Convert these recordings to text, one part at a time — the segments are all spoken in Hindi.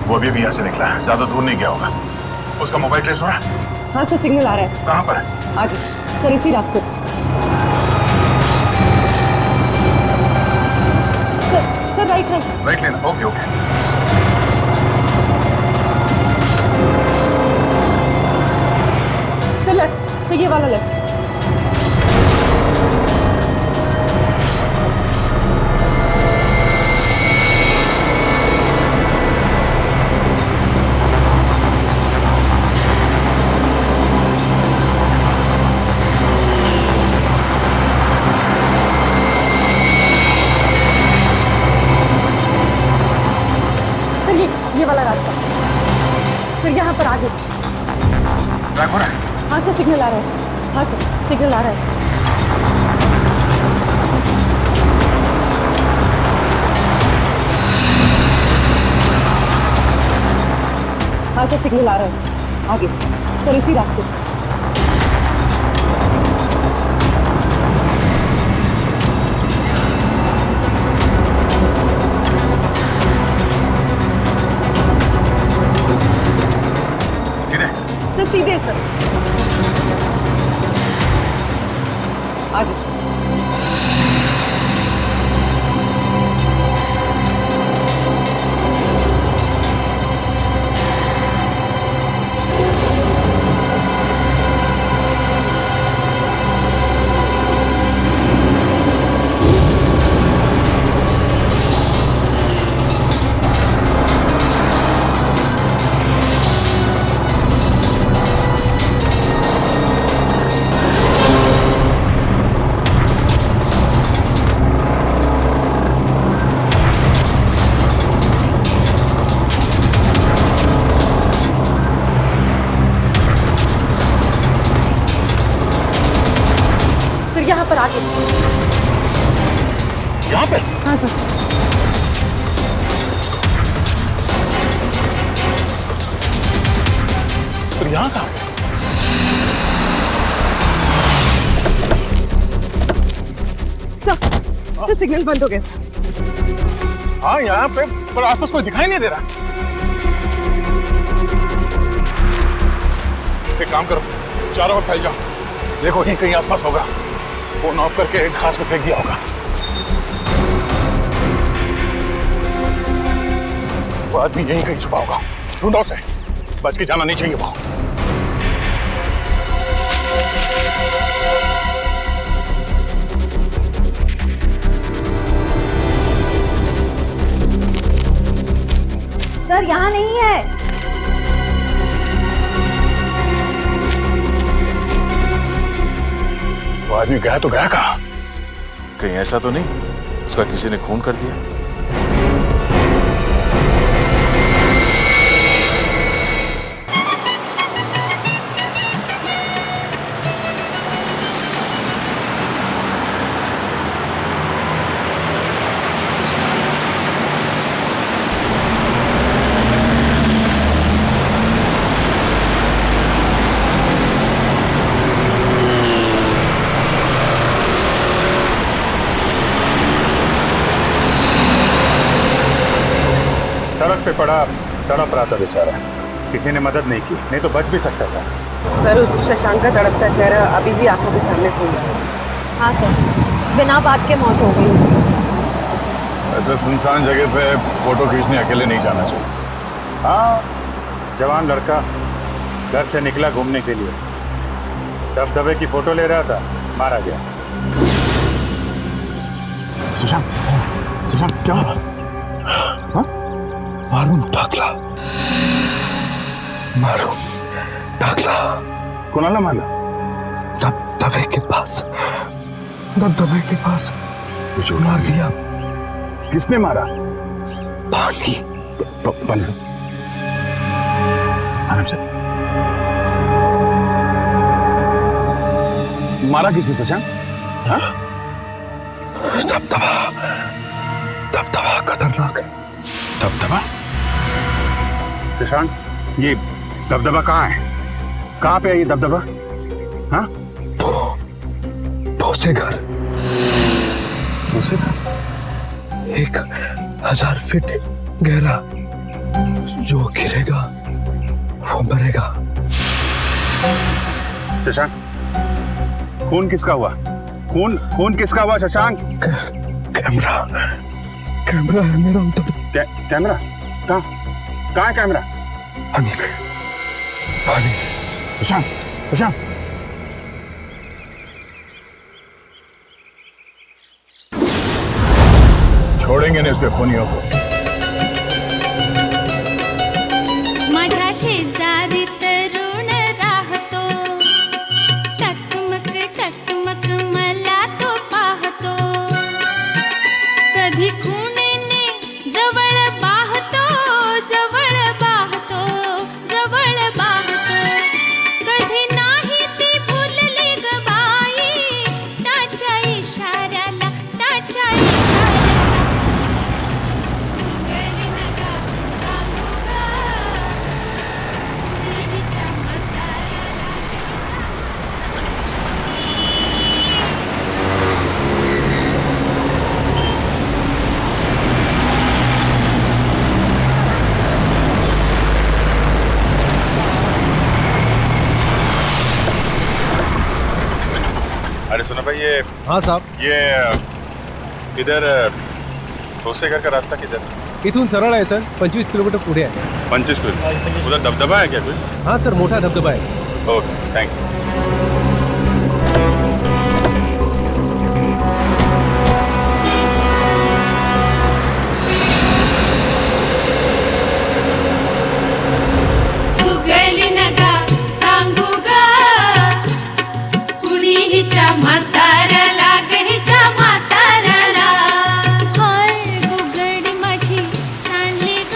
वो अभी यहाँ से निकला है, ज्यादा दूर नहीं गया होगा। उसका मोबाइल ट्रेस हो रहा है? हाँ सर, सिग्नल आ रहा है। कहाँ पर? आगे सर, इसी रास्ते सर राइट राइट लेना। Okay okay. Sir left, sir ये वाला लेफ्ट। ये वाला रास्ता, फिर यहाँ पर आगे ट्रैक हो रहा है? हाँ सर, सिग्नल आ रहा है। हाँ सर, सिग्नल आ रहा है। हाँ सर, सिग्नल आ रहा है। आगे सर, इसी रास्ते। सीधे सर, आगे। यहाँ पर आगे। यहाँ पे? हाँ सर। तो यहाँ कहाँ पे? सर सिग्नल बंद हो गया सर। हाँ यहाँ पे, पर आसपास कोई दिखाई नहीं दे रहा। एक काम करो, चारों ओर फैल जाओ, देखो यहीं कहीं आसपास होगा। फोन ऑफ करके एक घास में फेंक दिया होगा। वो आदमी यहीं कहीं छुपा होगा, ढूंढो उसे, बच के जाना नहीं चाहिए वो। सर यहाँ नहीं है। वो आदमी गया तो गया कहाँ? कहीं ऐसा तो नहीं उसका किसी ने खून कर दिया? सड़क पे पड़ा तड़प रहा था बेचारा, किसी ने मदद नहीं की, नहीं तो बच भी सकता था। सर उस शशांक का तड़पता चेहरा अभी भी आंखों के सामने घूम रहा है। हाँ सर, बिना बात के मौत हो गई उसकी। ऐसे सुनसान जगह पे फोटो खींचने अकेले नहीं जाना चाहिए। हाँ, जवान लड़का घर से निकला घूमने के लिए, दबदबे की फोटो ले रहा था, मारा गया। शशांक क्या हुआ? मारून टाकला, मारून टाकला। कोणाला मारला? दबदबे के पास, दबदबे के पास मार दिया। किसने मारा? पानी आराम से। मारा किसने शशांक? हाँ? दबदबा, दबदबा खतरनाक है। दबदबा? शशांक, ये दबदबा कहाँ है? कहाँ पे है ये दबदबा? हाँ? भोसे घर। भोसे घर? 1000 फीट गहरा, जो गिरेगा वो मरेगा। शशांक, खून किसका हुआ? खून किसका हुआ शशांक? कैमरा कैमरा है मेरा उधर। कैमरा कहाँ है कैमरा? पानी में, पानी। शशांक छोड़ेंगे नहीं उसके खूनियों को। माझ्या शेजारी तरुण राहतो, टकमक टकमक मला तो पाहतो, कधी खुणेने जवळ बाहतो, जवळ बाहतो, जवळ बाहतो, कधी नाही ती भुलली ग बाई, त्याच्या इशाऱ्याला, त्याच्या इशाऱ्याला गेली नगा सांगू ग, देवीच्या म्हाताऱ्याला. अरे सुनो भाई, ये हाँ साहब, ये इधर भोसे घर का रास्ता किधर? इथून सरळ आहे सर, 25 किलोमीटर पुढे आहे. 25 किलोमीटर. उधर दबदबा है क्या कोई? हाँ सर, मोठा धबधबा आहे. Okay, thank you. तू गेली नगा सांगू ग, कुणी हिच्या म्हाताऱ्याला, ग हिच्या म्हाताऱ्याला. हाय बुगडी माझी सांडली ग.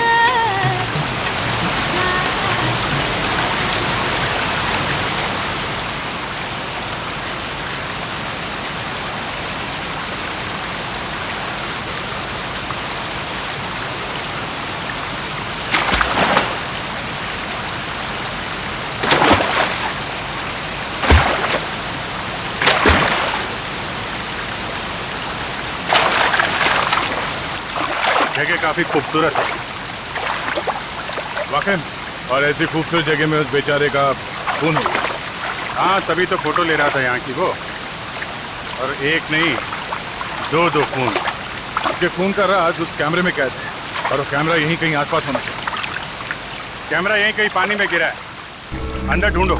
जगह काफी खूबसूरत है वाकई, और ऐसी खूबसूरत जगह में उस बेचारे का खून हो गया। हाँ, तभी तो फोटो ले रहा था यहाँ की वो, और एक नहीं दो खून. उसके खून का राज उस कैमरे में कैद है, और वो कैमरा यहीं कहीं आसपास होना चाहिए। कैमरा यहीं कहीं पानी में गिरा है, अंदर ढूंढो.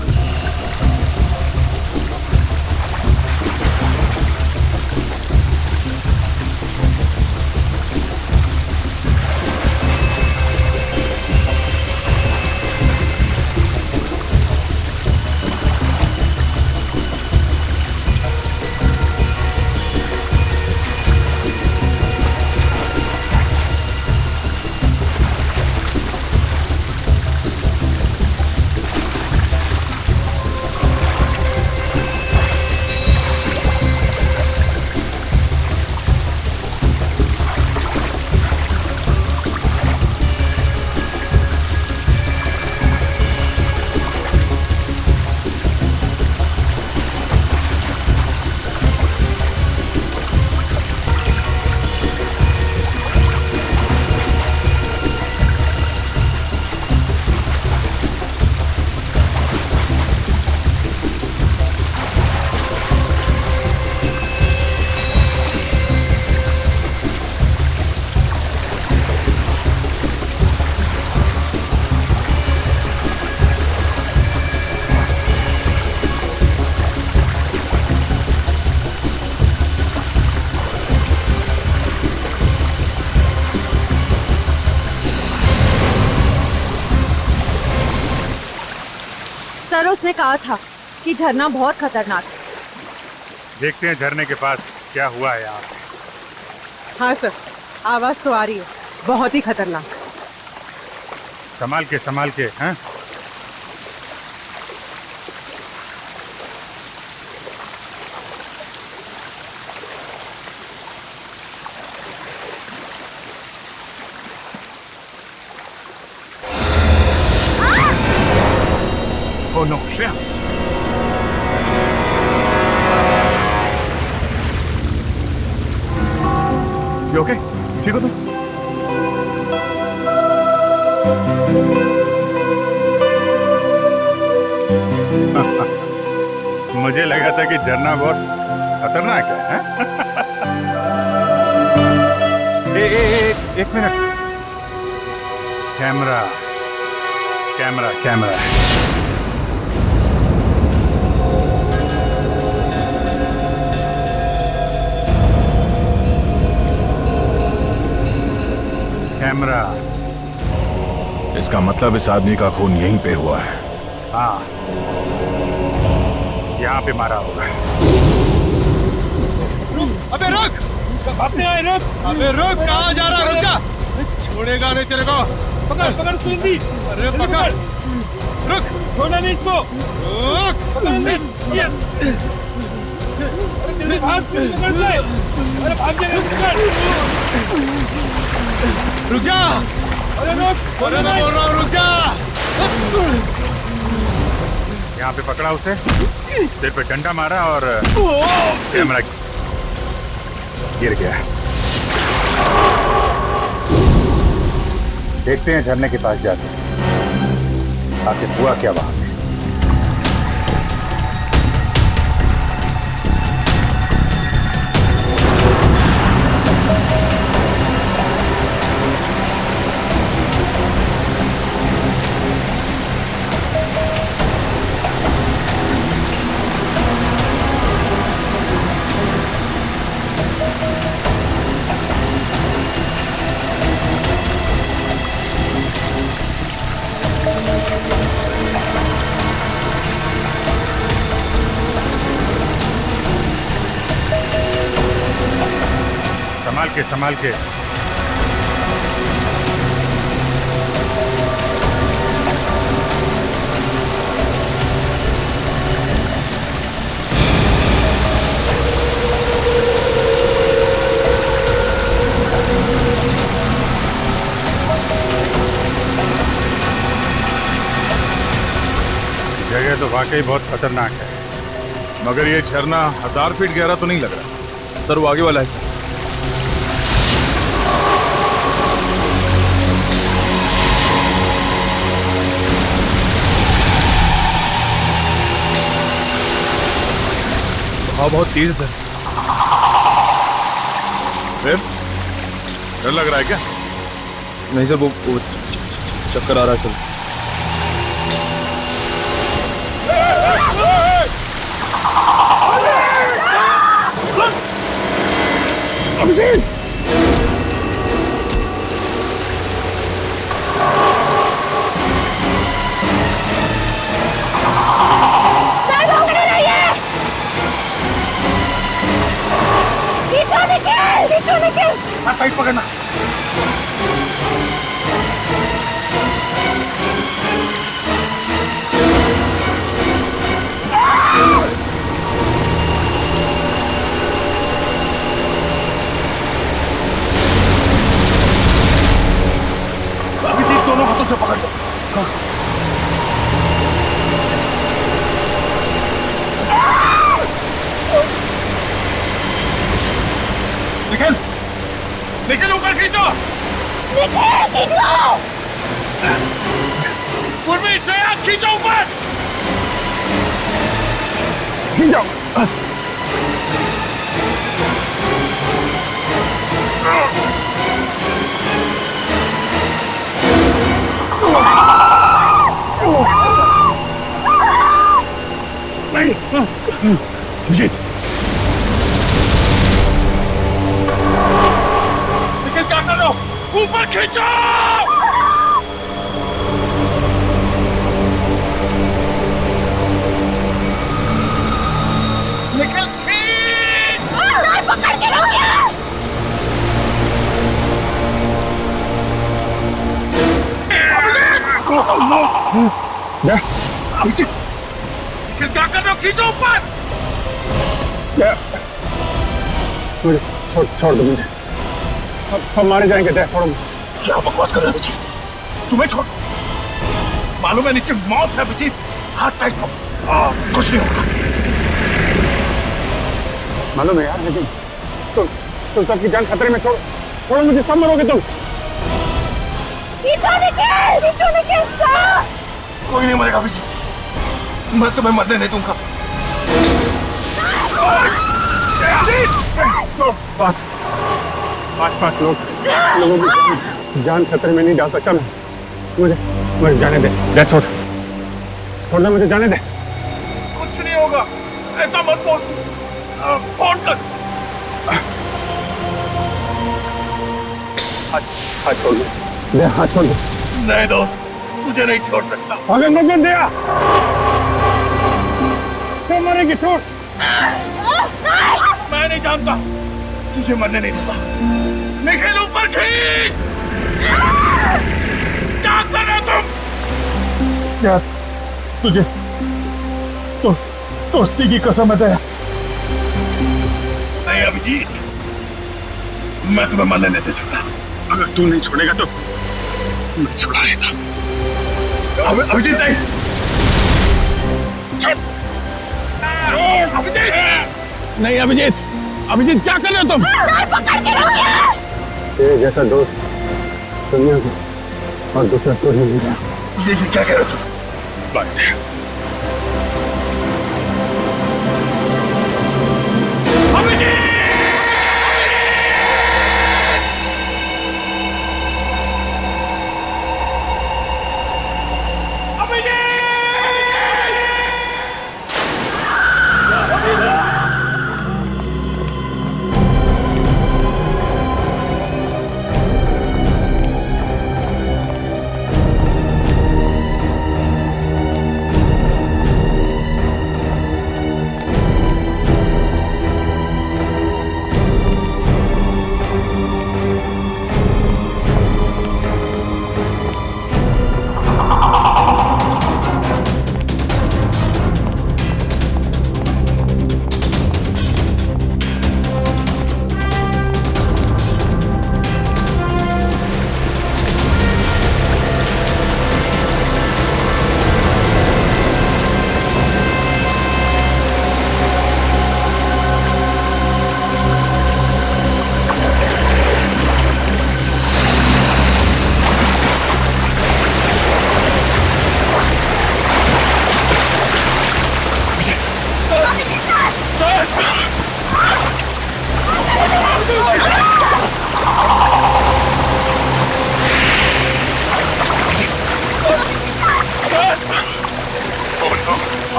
सर उसने कहा था कि झरना बहुत खतरनाक है. देखते हैं झरने के पास क्या हुआ है यहाँ. हाँ सर, आवाज तो आ रही है, बहुत ही खतरनाक. संभाल के हैं. Oh no, Shreya. You okay? ठीक हो तुम? मुझे लगा था कि झरना बहुत खतरनाक है, एक minute. Camera camera camera camera. इसका मतलब इस आदमी का खून यहीं पे हुआ है। हाँ, यहाँ पे मारा होगा। अबे रुक! अपने आए रुक! अबे रुक! कहाँ जा रहा? रुक जा! छोड़ेगा नहीं तेरे को। पकड़ पकड़ सुंदी! अरे पकड़! रुक! छोड़ना नहीं इसको! रुक! पकड़ नहीं! अरे तेरे भाग! पकड़ ले! अरे भाग जा! पकड़! रुक जा! अरे रुक! अरे मैं बोल रहा हूँ रुक जा! यहाँ पे पकड़ा उसे, सिर पे डंडा मारा और कैमरा गिर गया। देखते हैं झरने के पास जाते हैं आखिर हुआ क्या वहां पे। संभाल के जगह तो वाकई बहुत खतरनाक है, मगर ये झरना 1000 फीट गहरा तो नहीं लग रहा। सर वो आगे वाला है सर। हवा बहुत तेज है सर। फिर डर लग रहा है क्या? नहीं सर, वो चक्कर आ रहा है सर। अभिजीत! टाइट पकड़ना। अभिजीत दोनों हाथों से पकड़ लो। निखिल! निखिल ऊपर खींचो! पूर्वी श्रेया खींचो ऊपर! खींचो! जी निखिल क्या कर रहे हो? ऊपर खींचो! निखिल खींच! पकड़ के रखिए! अभिजीत निखिल क्या कर रहे हो? खींचो ऊपर! मुझे छोड़ दो मुझे, सब मारे जाएंगे। छोड़ो। क्या बकवास कर रहे हो अभिजीत? तुम्हें छोड़, मालूम है नीचे मौत है अभिजीत। हाथ टाइट करो, कुछ नहीं होगा। मालूम है यार, लेकिन तुम सबकी जान खतरे में। छोड़ो मुझे, सब मरोगे तुम। कोई नहीं मरेगा अभिजीत, मैं तुम्हें मरने नहीं दूंगा। पांच लोगों की जान खतरे में नहीं डाल सकता मैं। मुझे जाने दे, छोड़ना, मुझे जाने दे। कुछ नहीं होगा, ऐसा मत बोल। फोन कर। हाथ छोड़ दे, हाथ छोड़ दे। नहीं दोस्त, तुझे नहीं छोड़ सकता। अगर मत दिया तो मरेगी। छोड़। मैं नहीं जानता, तुझे मरने नहीं दूंगा। निखिल ऊपर खींच। क्या कर रहे हो तुम? यार तुझे तो दोस्ती की कसम है तेरा। नहीं अभिजीत, मैं तुम्हें मरने नहीं दे सकता। अगर तू नहीं छोड़ेगा तो मैं छुड़ा लेता। अभिजीत नहीं। छोड़। अभिजीत नहीं। अभिजीत क्या कर रहे हो तुम? पकड़ के रखिए। तेरे जैसा दोस्त दुनिया को और दूसरा कोई नहीं मिला। ये क्या कह रहे हो तुम? बात है।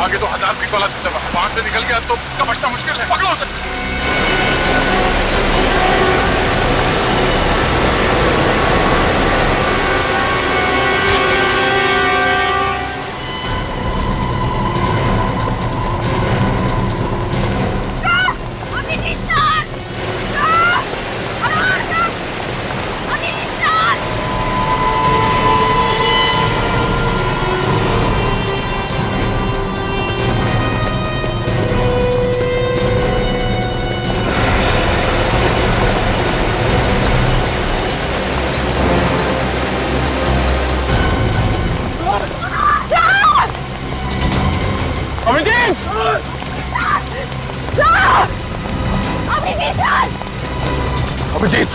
आगे तो 1000 फीट वाला दबदबा, वहां से निकल गया तो उसका बचना मुश्किल है। पकड़ो उसे। अभिजीत!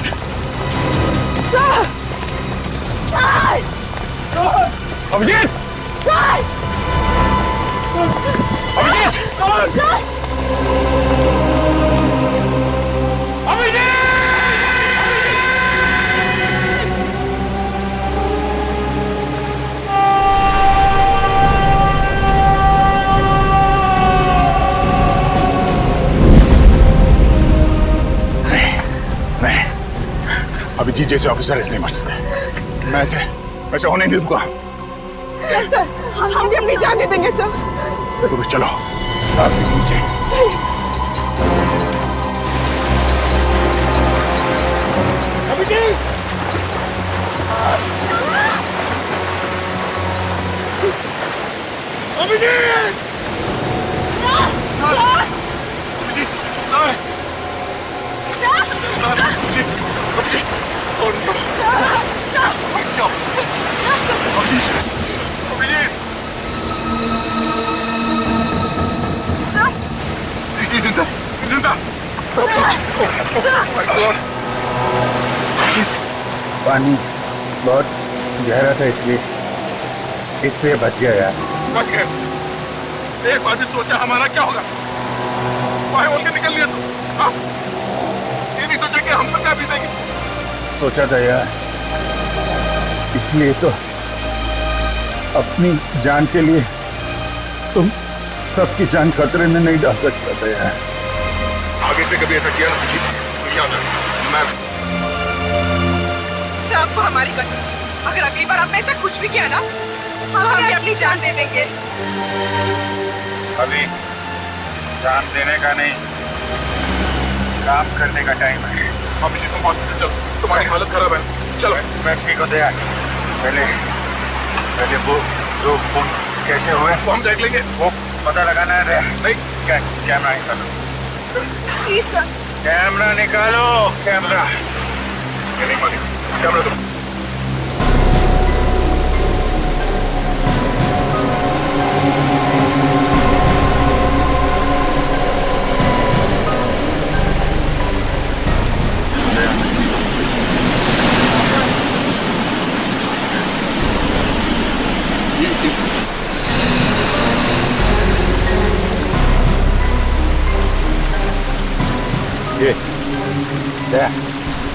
अभिजीत! अभिजीत जैसे ऑफिसर इसलिए मर सकते। मैं ऐसे होने नहीं दूंगा। सर, हम भी अपनी जान दे देंगे सर। तो चलो साथ में नीचे। अभिजीत! अभिजीत! अभिजीत! अभिजीत! जिंदा पानी बहुत गहरा था इसलिए बच गया यार। बच गए। एक बार भी सोचा हमारा क्या होगा? बाहर बोल के निकल लिया तू? हाँ? ये नहीं सोचा कि हम पर क्या बीतेगी? सोचा था यार, इसलिए तो अपनी जान के लिए तुम सबकी जान खतरे में नहीं डाल सकता था यार। आगे से कभी ऐसा किया ना अभिजीत, तो याद रख, मैं सर आपको हमारी कसम, अगर अगली बार आपने ऐसा कुछ भी किया ना तो हम भी अपनी जान दे देंगे। अभी जान देने का नहीं, काम करने का टाइम है। अभिजीत तुम हॉस्पिटल चलो, तुम्हारी हालत खराब है, चलो। मैं ठीक हो गया। पहले वो जो खून कैसे हुए वो हम देख लेंगे। वो पता लगाना है। नहीं कैमरा निकालो, प्लीज सर। कैमरा निकालो, कैमरा। ये नहीं मानी, कैमरा दो।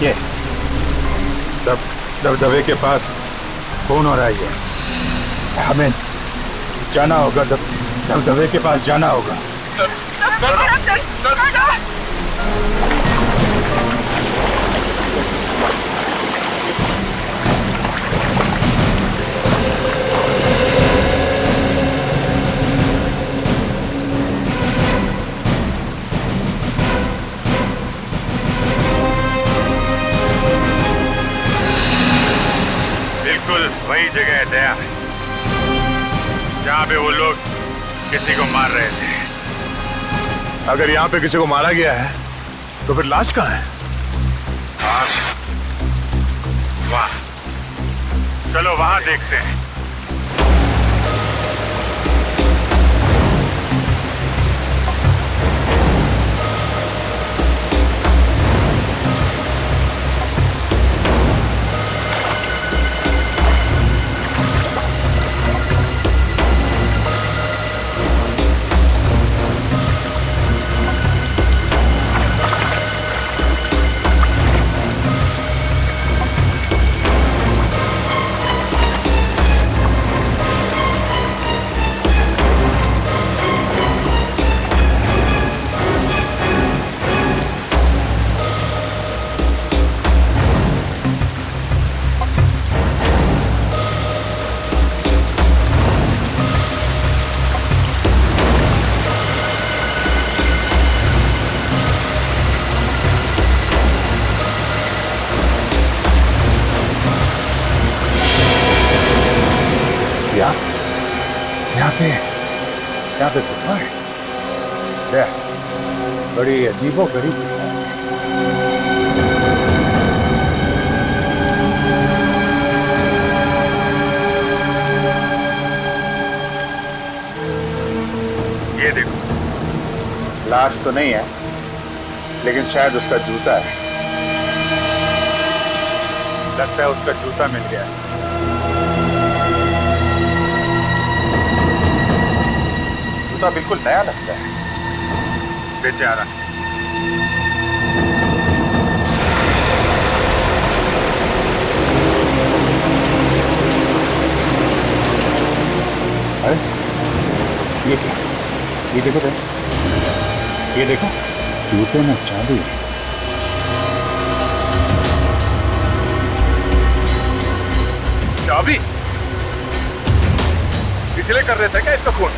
ये दबदबे के पास खून हो रहा है। हमें जाना होगा, दबदबे के पास जाना होगा। वही जगह है दया, जहाँ पे वो लोग किसी को मार रहे थे। अगर यहाँ पे किसी को मारा गया है तो फिर लाश कहाँ है? लाश वहाँ, चलो वहाँ देखते हैं। यहाँ पे गुफा है, बड़ी अजीबो गरीब गुफा है। ये देखो, लाश तो नहीं है लेकिन शायद उसका जूता है। लगता है उसका जूता मिल गया है। जूता बिल्कुल नया लगता है, बेचारा। अरे ये क्या? ये देखो तो, ये देखो, जूते में चाबी है। चाबी? इसलिए कर रहे थे क्या इसका खून?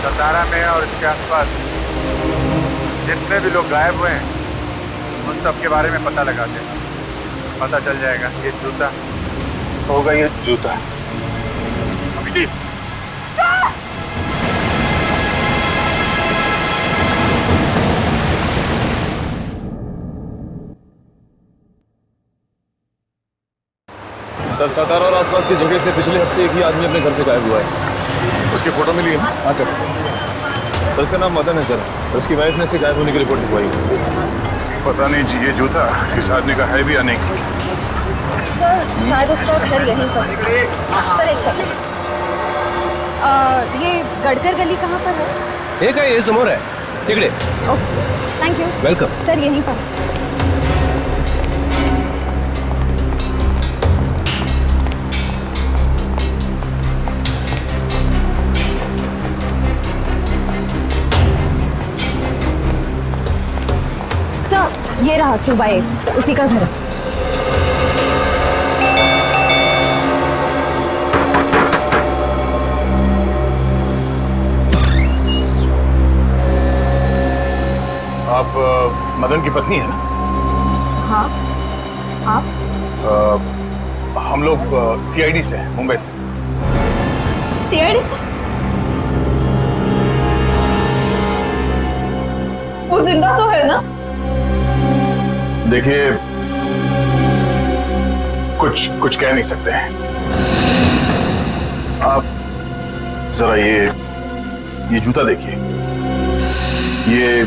सरदारा में और इसके आसपास जितने भी लोग गायब हुए हैं उन सब के बारे में पता लगाते हैं, पता चल जाएगा। ये जूता होगा, ये जूता। अभिजीत! सर, सातारा और आसपास की जगह से पिछले हफ्ते एक ही आदमी अपने घर से गायब हुआ है। उसकी फोटो मिली है? हाँ सर। सर, इसका नाम मदन है सर। उसकी वाइफ ने इसे गायब होने की रिपोर्ट लिखवाई। पता नहीं जी, ये जूता इस आदमी का है भी या नहीं। सर, शायद उसका घर यहीं पर। सर, एक सेकंड। ये गडकर गली कहाँ पर है? हे काय हे समोर आहे तिकडे. Thank you. वेलकम. सर यहीं पर. सर ये रहा 2/8 उसी का घर है. आप मदन की पत्नी है ना? हाँ. आप? हम लोग सीआईडी से हैं, मुंबई से. सीआईडी से? वो जिंदा तो है ना? देखिए, कुछ कह नहीं सकते हैं. आप जरा ये जूता देखिए. ये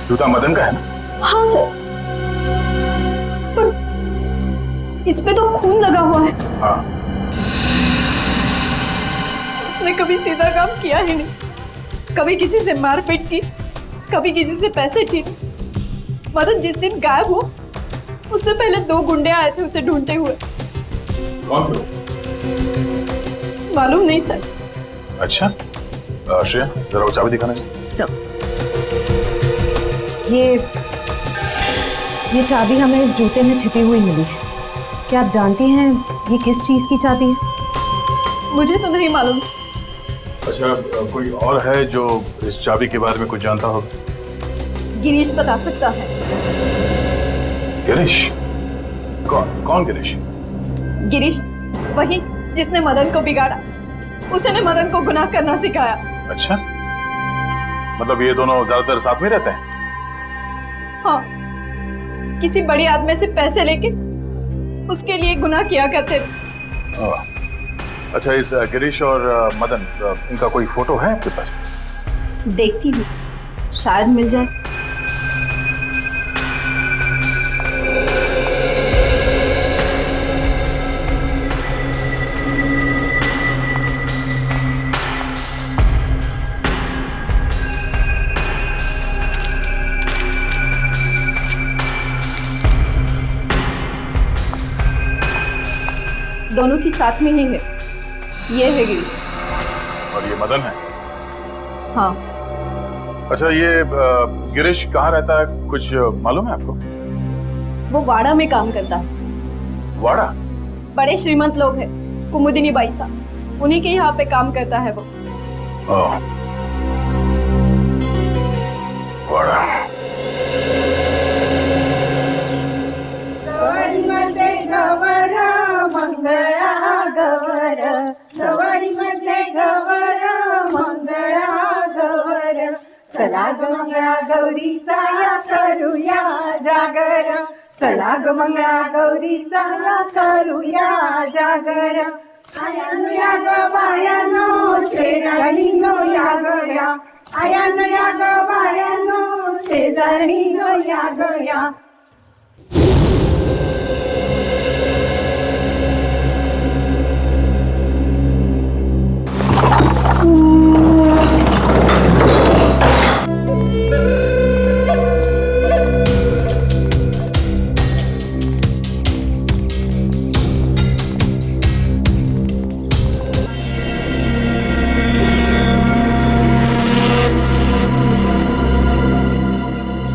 जूता मदन का है ना? हाँ सर, पर इस पे तो खून लगा हुआ है. हाँ. उसने कभी सीधा काम किया ही नहीं. कभी किसी से मारपीट की, कभी किसी से पैसे छीने. मदन जिस दिन गायब हुआ, उससे पहले 2 गुंडे आए थे उसे ढूंढते हुए. कौन थे? मालूम नहीं सर. अच्छा, श्रेया जरा वो चाबी दिखाना चाहिए. सर ये चाबी हमें इस जूते में छिपी हुई मिली है. क्या आप जानती हैं ये किस चीज की चाबी है? मुझे तो नहीं मालूम. अच्छा, कोई और है जो इस चाबी के बारे में कुछ जानता होगा? गिरीश बता सकता है. गिरीश? कौन गिरीश? गिरीश वही जिसने मदन को बिगाड़ा. उसने मदन को गुनाह करना सिखाया. अच्छा, मतलब ये दोनों ज्यादातर साथ में रहते हैं? हाँ, किसी बड़ी आदमी से पैसे लेके उसके लिए गुनाह किया करते थे. अच्छा, इस गिरीश और मदन इनका कोई फोटो है आपके पास? देखती हूँ, शायद मिल जाए. दोनों की साथ में ही है. ये है गिरीश. और ये मदन है? हाँ. अच्छा, ये गिरीश कहाँ रहता है, कुछ मालूम है आपको? वो वाड़ा में काम करता है. वाड़ा? बड़े श्रीमंत लोग हैं, कुमुदिनी बाई साहब, उन्हीं के यहाँ पे काम करता है वो. वाड़ा. मंगळा गवर, सवारीमध्ये गवर, मंगळा गवर. चला ग मंगळा गौरीचा या करूया जागर. चला ग मंगळा गौरीचा या करूया जागर. आयानो या ग बायानो, शेजारीनो या गया. आयानो या ग बायानो, शेजारीनो या गया.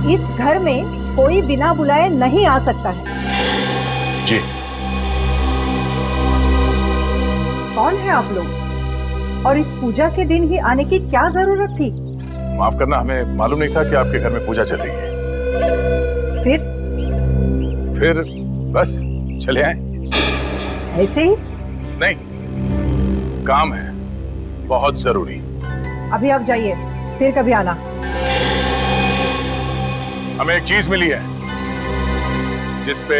इस घर में कोई बिना बुलाए नहीं आ सकता है. जी. कौन है आप लोग? और इस पूजा के दिन ही आने की क्या जरूरत थी? माफ करना, हमें मालूम नहीं था कि आपके घर में पूजा चल रही है. फिर बस चले आए. ऐसे ही? नहीं, काम है बहुत जरूरी. अभी आप जाइए, फिर कभी आना. हमें एक चीज मिली है जिस पे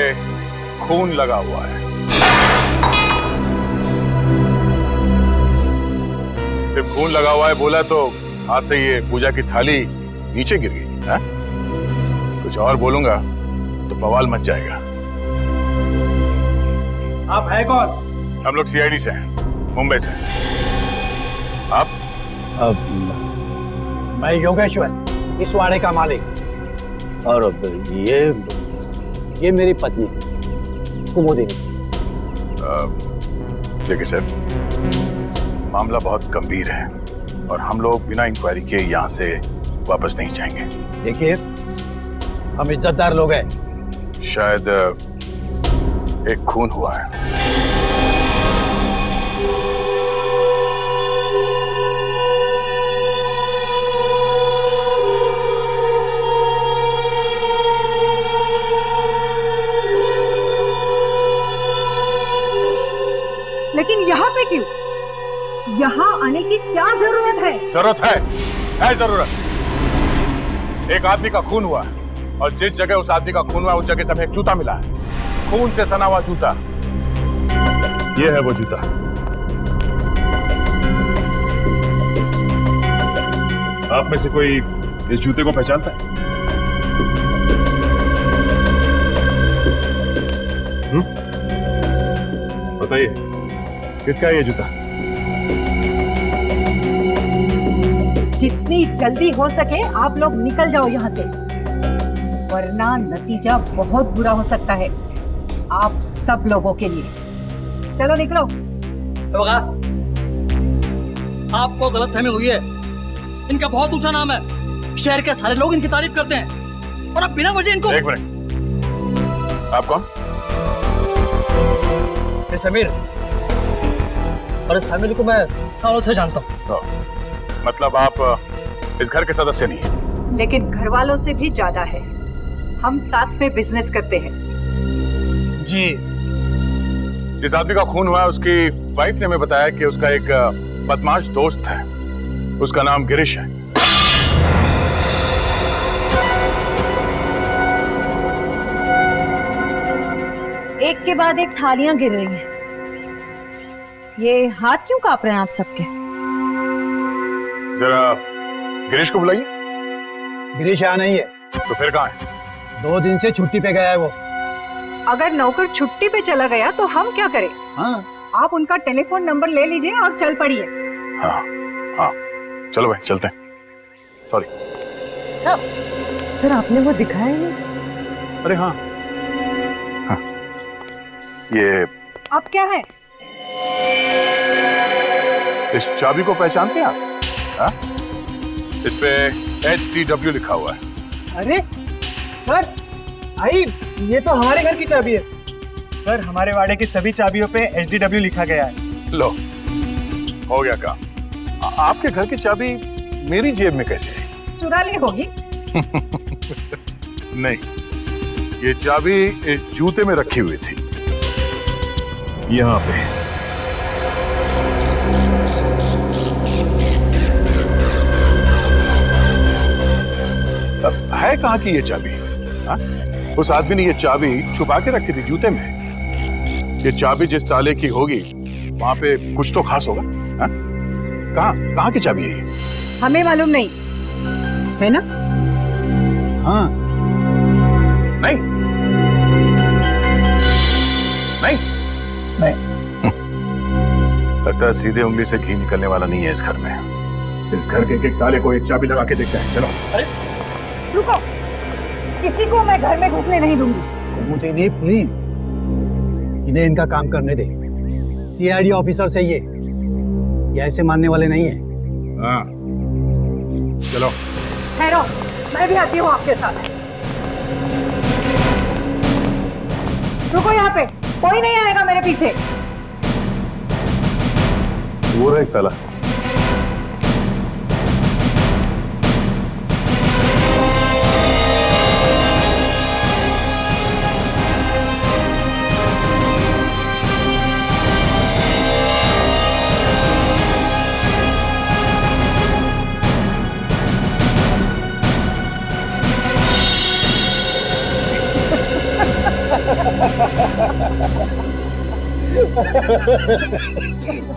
खून लगा हुआ है. सिर्फ खून लगा हुआ है बोला तो हाथ से ये पूजा की थाली नीचे गिर गई है? कुछ और बोलूंगा तो बवाल मच जाएगा. आप है कौन? हम लोग सीआईडी से हैं, मुंबई से. आप? मैं योगेश्वर, इस वाड़े का मालिक, और ये मेरी पत्नी कुमुदिनी। देखिए सर, मामला बहुत गंभीर है और हम लोग बिना इंक्वायरी के यहाँ से वापस नहीं जाएंगे। देखिए, हम इज्जतदार लोग हैं। शायद एक खून हुआ है। लेकिन यहाँ पे क्यों? यहाँ आने की क्या जरूरत है? जरूरत है जरूरत। एक आदमी का खून हुआ है और जिस जगह उस आदमी का खून हुआ उस जगह से हमें एक जूता मिला है, खून से सना हुआ जूता। ये है वो जूता। आप में से कोई इस जूते को पहचानता है? बताइए, किसका है ये जूता? जितनी जल्दी हो सके आप लोग निकल जाओ यहाँ से, वरना नतीजा बहुत बुरा हो सकता है आप सब लोगों के लिए। चलो निकलो। आपको गलतफहमी हुई है। इनका बहुत ऊंचा नाम है, शहर के सारे लोग इनकी तारीफ करते हैं और अब बिना वजह इनको। एक मिनट, आप कौन? समीर, और इस फैमिली को मैं सालों से जानता हूँ। मतलब आप इस घर के सदस्य नहीं हैं? लेकिन घर वालों से भी ज्यादा है, हम साथ में बिजनेस करते हैं। जी। जिस आदमी का खून हुआ है उसकी वाइफ ने हमें बताया कि उसका एक बदमाश दोस्त है, उसका नाम गिरीश है। एक के बाद एक थालियां गिर रही हैं। ये हाथ क्यों कांप रहे हैं आप सबके? जरा गिरीश को बुलाइए। गिरीश यहाँ नहीं है। तो फिर कहाँ है? 2 दिन से छुट्टी पे गया है वो। अगर नौकर छुट्टी पे चला गया तो हम क्या करें? हाँ, आप उनका टेलीफोन नंबर ले लीजिए और चल पड़िए। हाँ हाँ, चलो भाई चलते हैं। सॉरी सर आपने वो दिखाया ही नहीं। अरे हाँ, ये अब क्या है? इस चाबी को पहचानते हैं आप? हाँ? इस पे HDW लिखा हुआ है। अरे सर, आई ये तो हमारे घर की चाबी है। सर, हमारे वाड़े की सभी चाबियों पे HDW लिखा गया है। लो, हो गया काम। आपके घर की चाबी मेरी जेब में कैसे है? चुरा ली होगी। नहीं, ये चाबी इस जूते में रखी हुई थी, यहाँ पे। अब है कहाँ की ये चाबी? हाँ? उस आदमी ने ये चाबी छुपा के रखी थी जूते में। ये चाबी जिस ताले की होगी वहां पे कुछ तो खास होगा। हाँ? कहाँ की चाबी है ये? हमें मालूम नहीं है ना? हाँ। नहीं नहीं नहीं। लगता है सीधे उंगली से घी निकलने वाला नहीं है इस घर में। इस घर के एक ताले को एक चाबी लगा के देखते हैं। चलो। अरे रुको, किसी को मैं घर में घुसने नहीं दूंगी। कुमुदिनी प्लीज, इन्हें इनका काम करने दे। CID ऑफिसर से ये ऐसे मानने वाले नहीं है। हाँ, चलो। ठहरो, मैं भी आती हूँ आपके साथ। रुको यहाँ पे, कोई नहीं आएगा मेरे पीछे। वो रहा एक ताला।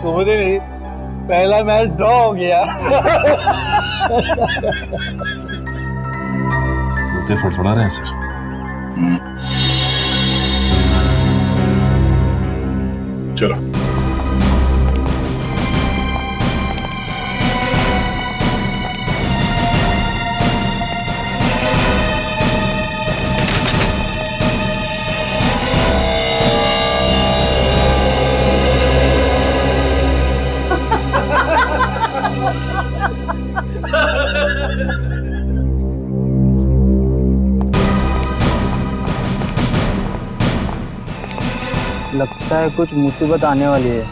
कुमुदिनी, पहला मैच ड्रॉ हो गया। जूते फड़फड़ा रहे हैं सर। चलो। लगता है कुछ मुसीबत आने वाली है।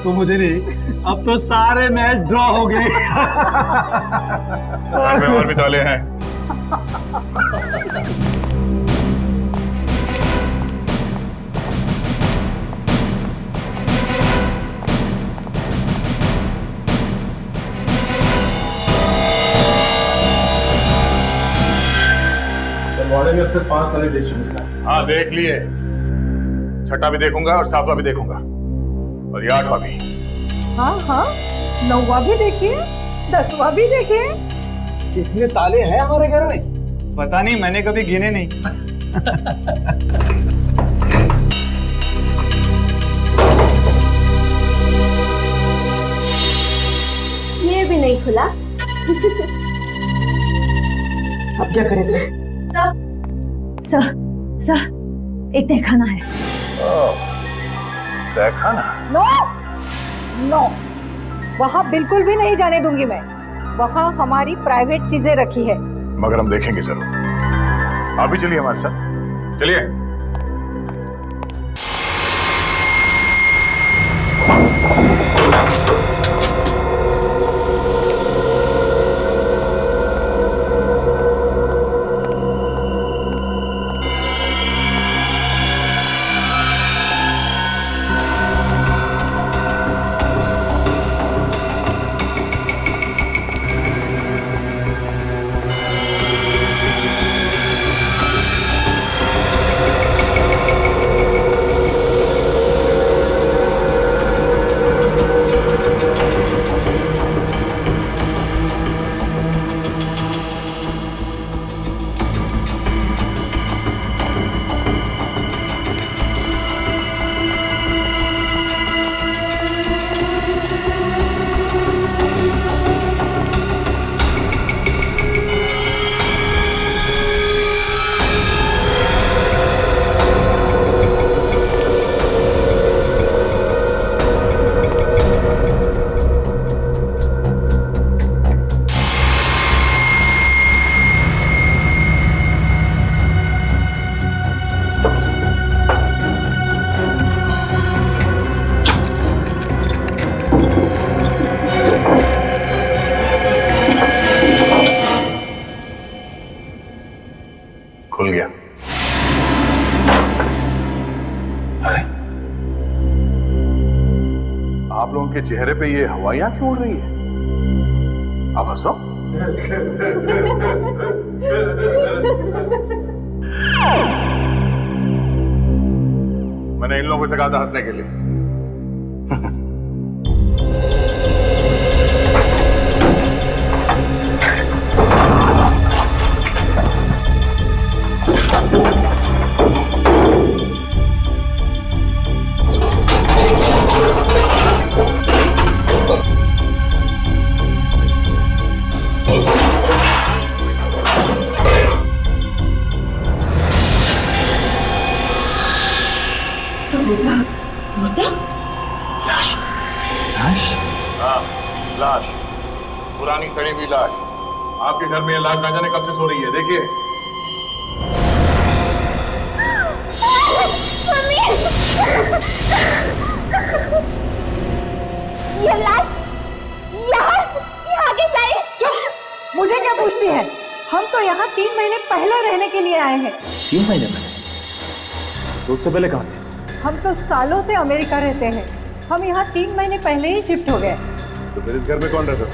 तो मुझे नहीं, अब तो सारे मैच ड्रॉ हो गए। और भी ताले हैं। में अब तक 5 ताले देख चुके सर। हाँ देख लिए, छठा भी देखूंगा और सातवां भी देखूंगा और ये 8वां भी। हाँ हाँ, 9वां भी देखिए, 10वां भी देखिए। इतने ताले हैं हमारे घर में? पता नहीं, मैंने कभी गिने नहीं। ये भी नहीं खुला। अब क्या करें सर? सर, एक तहखाना है। तहखाना? नो नो, वहाँ बिल्कुल भी नहीं जाने दूंगी मैं। वहाँ हमारी प्राइवेट चीजें रखी है। मगर हम देखेंगे जरूर। आप भी चलिए हमारे साथ, चलिए। खुल गया। अरे आप लोगों के चेहरे पे ये हवाइयां क्यों उड़ रही है? आप हंसो। मैंने इन लोगों से कहा था हंसने के लिए। लाश, पुरानी सड़ी हुई लाश। आपके घर में ये लाश ना जाने कब से सो रही है, देखिए। ये लाश यहाँ कैसे आई? चुप, मुझे क्या पूछती है? हम तो यहाँ 3 महीने पहले रहने के लिए आए हैं। 3 महीने पहले? तो उससे पहले कहाँ थे? हम तो सालों से अमेरिका रहते हैं। हम यहाँ 3 महीने पहले ही शिफ्ट हो गए। तो फिर इस घर में कौन रहता था?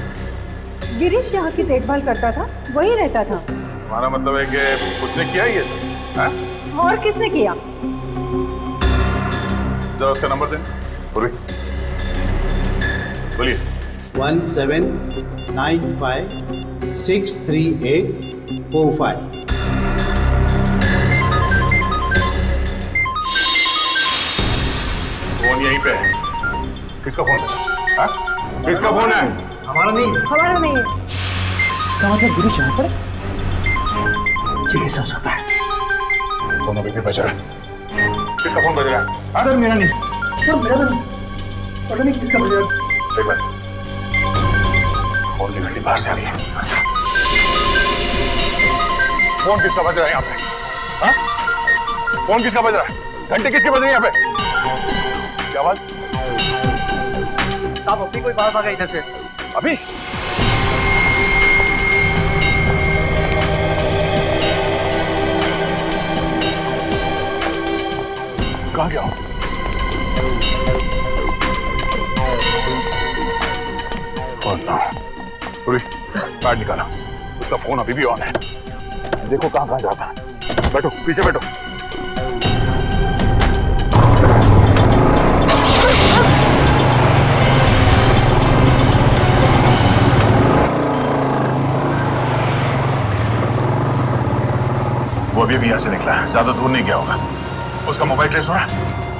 गिरीश यहाँ की देखभाल करता था, वही रहता था। हमारा मतलब है कि उसने किया ये सब? हाँ? और किसने किया? जरा उसका नंबर दें। बोलिए। 1795-63845। फोन यहीं पे है। किसका फोन है? हाँ? किसका फोन है? हमारा नहीं है। हमारा नहीं है। इसका मतलब गिरीश यहाँ पर ये कैसा हो सकता है? फोन अभी भी बज रहा है। किसका फोन बज रहा है? हाँ? सर मेरा नहीं। सर मेरा नहीं। पता नहीं किसका बजा। एक मिनट, फोन की घंटी बाहर से आ रही है। फोन किसका बज रहा है यहाँ पे? हाँ? फोन किसका बज रहा है? घंटे किसके बज रही है यहाँ पे? क्या आवाज? साहब अभी कोई बाहर भागा इधर से। अभी? कहाँ गया? Oh no. पूरी कार्ड निकाला, उसका फोन अभी भी ऑन है। देखो कहाँ कहाँ जाता है। बैठो, पीछे बैठो। वो अभी यहाँ से निकला, ज्यादा दूर नहीं गया होगा। उसका मोबाइल ट्रेस हो रहा है?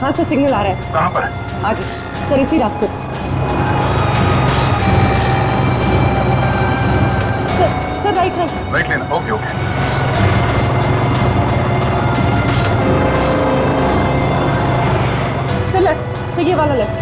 हाँ सर, सिग्नल आ रहा है। कहाँ पर? आगे सर, इसी रास्ते। Sir right right. राइट लेना, okay okay. Sir left, sir ये वाला लेफ्ट।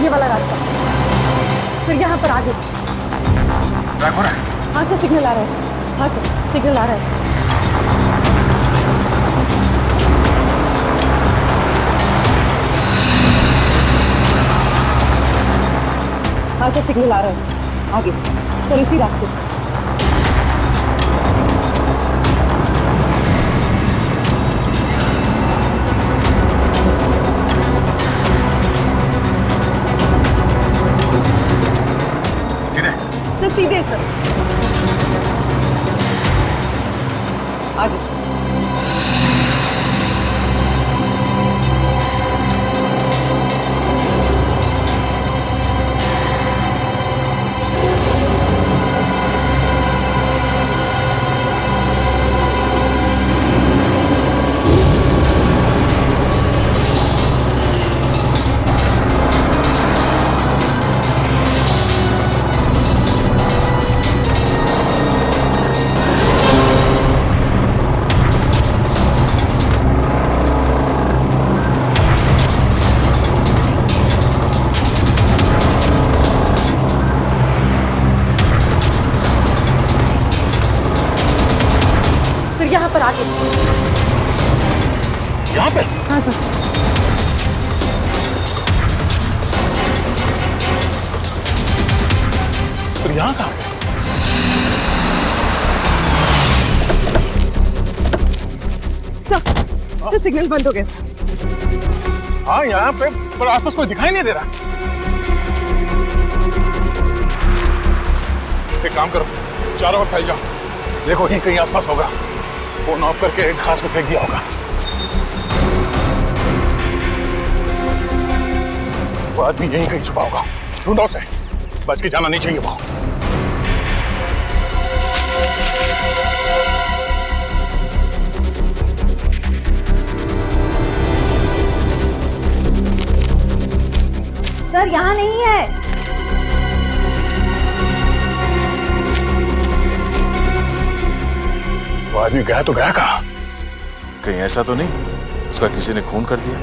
ये वाला रास्ता, फिर यहाँ पर आगे। ट्रैक हो रहा है? हाँ सर, सिग्नल आ रहा है। हाँ सर, सिग्नल आ रहा है। हाँ सर, सिग्नल आ रहा है। आगे सर, इसी रास्ते। सीधे सर, आगे। यहाँ पर आगे। यहाँ पे? हाँ सर। तो यहाँ कहाँ पे? सर सिग्नल बंद हो गया सर। हाँ यहाँ पे, पर आसपास कोई दिखाई नहीं दे रहा। एक काम करो, चारों ओर फैल जाओ, देखो यहीं कहीं आसपास होगा। फोन ऑफ करके एक घास में फेंक दिया होगा। वो आदमी यहीं कहीं छुपा होगा, ढूंढो उसे, बच के जाना नहीं चाहिए वो। सर यहाँ नहीं है। वो आदमी गया तो गया कहाँ? कहीं ऐसा तो नहीं उसका किसी ने खून कर दिया?